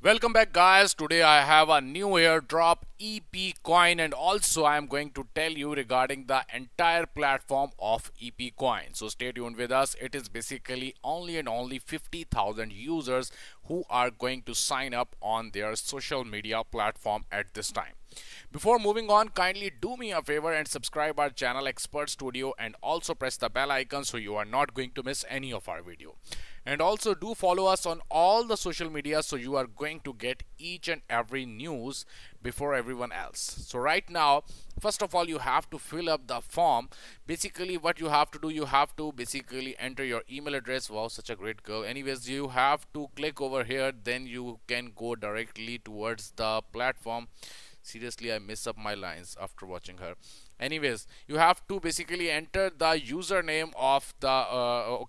Welcome back, guys. Today I have a new airdrop EP coin, and also I am going to tell you regarding the entire platform of EP coin. So stay tuned with us. It is basically only and only 50,000 users who are going to sign up on their social media platform at this time. Before moving on, kindly do me a favor and subscribe our channel Expert Studio, and also press the bell icon so you are not going to miss any of our video. And also do follow us on all the social media so you are going to get each and every news before everyone else. So right now, first of all, you have to fill up the form. Basically what you have to do, you have to basically enter your email address. Wow, such a great girl. Anyways, you have to click over here, then you can go directly towards the platform. Seriously, I mess up my lines after watching her. Anyways, you have to basically enter the username of the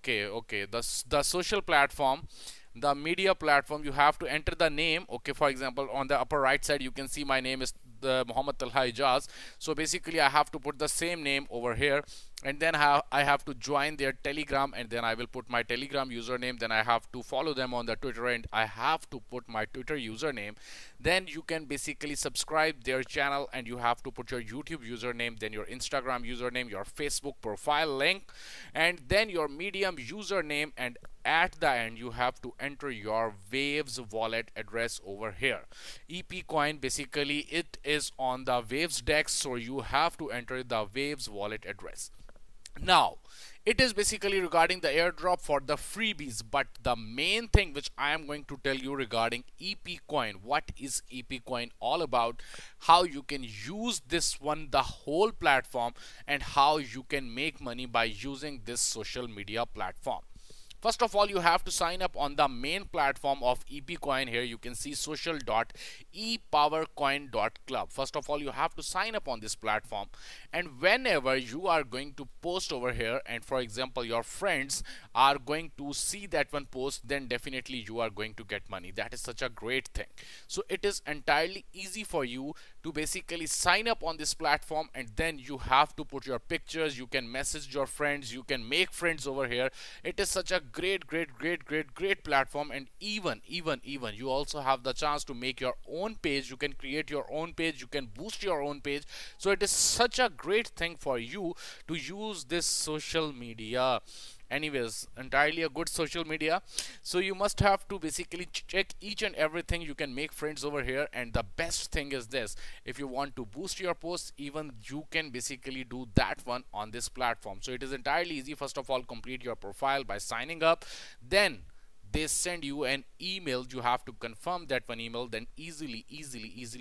the social platform, the media platform. You have to enter the name. Okay, for example, on the upper right side you can see my name is the Muhammad Talha Ijaz. So basically I have to put the same name over here, and then I have to join their Telegram, and then I will put my Telegram username. Then I have to follow them on the Twitter, and I have to put my Twitter username. Then you can basically subscribe their channel, and you have to put your YouTube username, then your Instagram username, your Facebook profile link, and then your Medium username, and at the end you have to enter your Waves wallet address over here. EP coin, basically it is on the Waves DEX, so you have to enter the Waves wallet address. Now, it is basically regarding the airdrop for the freebies, but the main thing which I am going to tell you regarding EP coin, what is EP coin all about, how you can use this one, the whole platform, and how you can make money by using this social media platform. First of all, you have to sign up on the main platform of EP coin. Here you can see social.epowercoin.club. First of all, you have to sign up on this platform, and whenever you are going to post over here, and for example your friends are going to see that one post, then definitely you are going to get money. That is such a great thing. So it is entirely easy for you to basically sign up on this platform, and then you have to put your pictures, you can message your friends, you can make friends over here. It is such a great platform, and even you also have the chance to make your own page. You can create your own page, you can boost your own page. So it is such a great thing for you to use this social media. Anyways, entirely a good social media. So you must have to basically check each and everything. You can make friends over here, and the best thing is this: if you want to boost your posts, even you can basically do that one on this platform. So it is entirely easy. First of all, complete your profile by signing up, then they send you an email. You have to confirm that one email. Then easily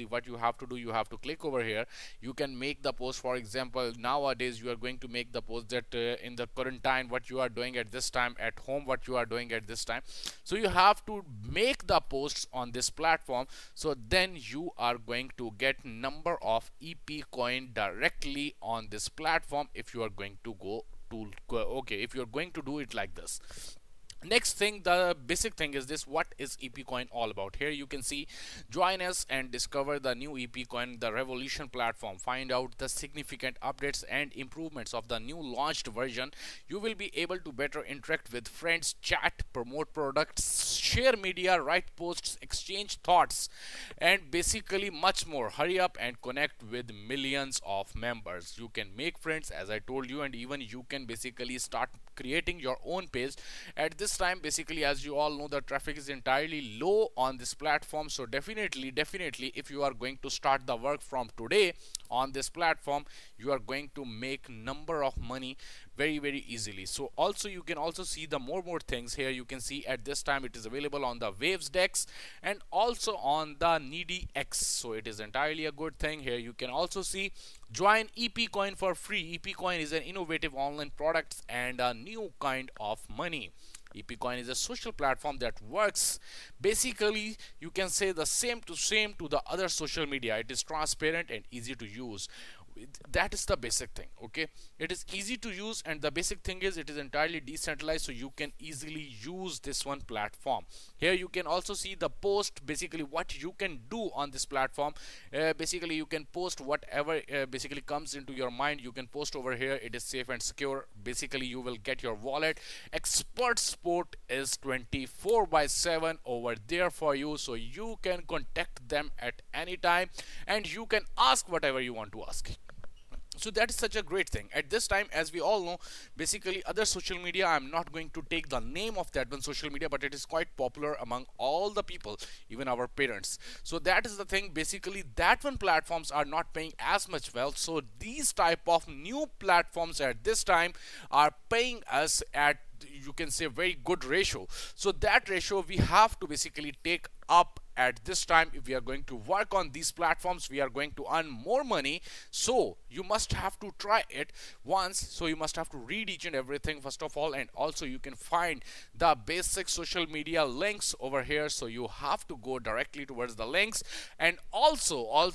what you have to do, you have to click over here. You can make the post. For example, nowadays you are going to make the post that in the current time what you are doing at this time, at home what you are doing at this time. So you have to make the posts on this platform, so then you are going to get number of EP coin directly on this platform if you are going to go to if you are going to do it like this. Next thing, the basic thing is this: what is EP coin all about? Here you can see, join us and discover the new EP coin, the revolution platform. Find out the significant updates and improvements of the new launched version. You will be able to better interact with friends, chat, promote products, share media, write posts, exchange thoughts, and basically much more. Hurry up and connect with millions of members. You can make friends, as I told you, and even you can basically start creating your own page. At this time, basically, as you all know, the traffic is entirely low on this platform. So definitely if you are going to start the work from today on this platform, you are going to make number of money very easily. So also you can also see the more things. Here you can see at this time it is available on the Waves DEX and also on the Needy X. So it is entirely a good thing. Here you can also see, join EP coin for free. EP coin is an innovative online product and a new kind of money. EPCoin is a social platform that works basically, you can say, the same to the other social media. It is transparent and easy to use. That is the basic thing. Okay, it is easy to use, and the basic thing is it is entirely decentralized, so you can easily use this one platform. Here you can also see the post, basically what you can do on this platform. Basically you can post whatever basically comes into your mind. You can post over here. It is safe and secure. Basically you will get your wallet. Expert support is 24/7 over there for you, so you can contact them at any time and you can ask whatever you want to ask. So that is such a great thing at this time. As we all know, basically other social media, I'm not going to take the name of that one social media, but it is quite popular among all the people, even our parents. So that is the thing. Basically that one platforms are not paying as much well, so these type of new platforms at this time are paying us at, you can say, very good ratio. So that ratio we have to basically take up at this time. If we are going to work on these platforms, we are going to earn more money. So you must have to try it once. So you must have to read each and everything first of all, and also you can find the basic social media links over here. So you have to go directly towards the links, and also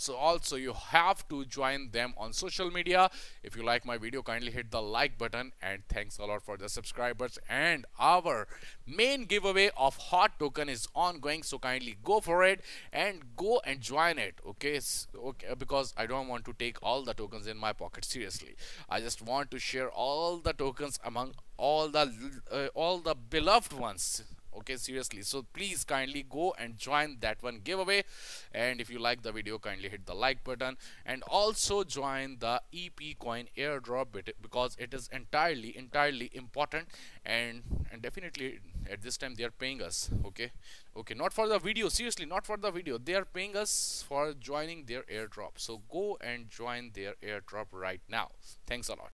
you have to join them on social media. If you like my video, kindly hit the like button, and thanks a lot for the subscribers. And our main giveaway of hot token is ongoing, so kindly go for it and go and join it. Okay, okay, because I don't want to take all the tokens in my pocket. Seriously, I just want to share all the tokens among all the beloved ones. Okay, seriously, so please kindly go and join that one giveaway. And if you like the video, kindly hit the like button, and also join the EP coin airdrop because it is entirely important. And definitely at this time they are paying us. Okay, not for the video, seriously, not for the video, they are paying us for joining their airdrop. So go and join their airdrop right now. Thanks a lot.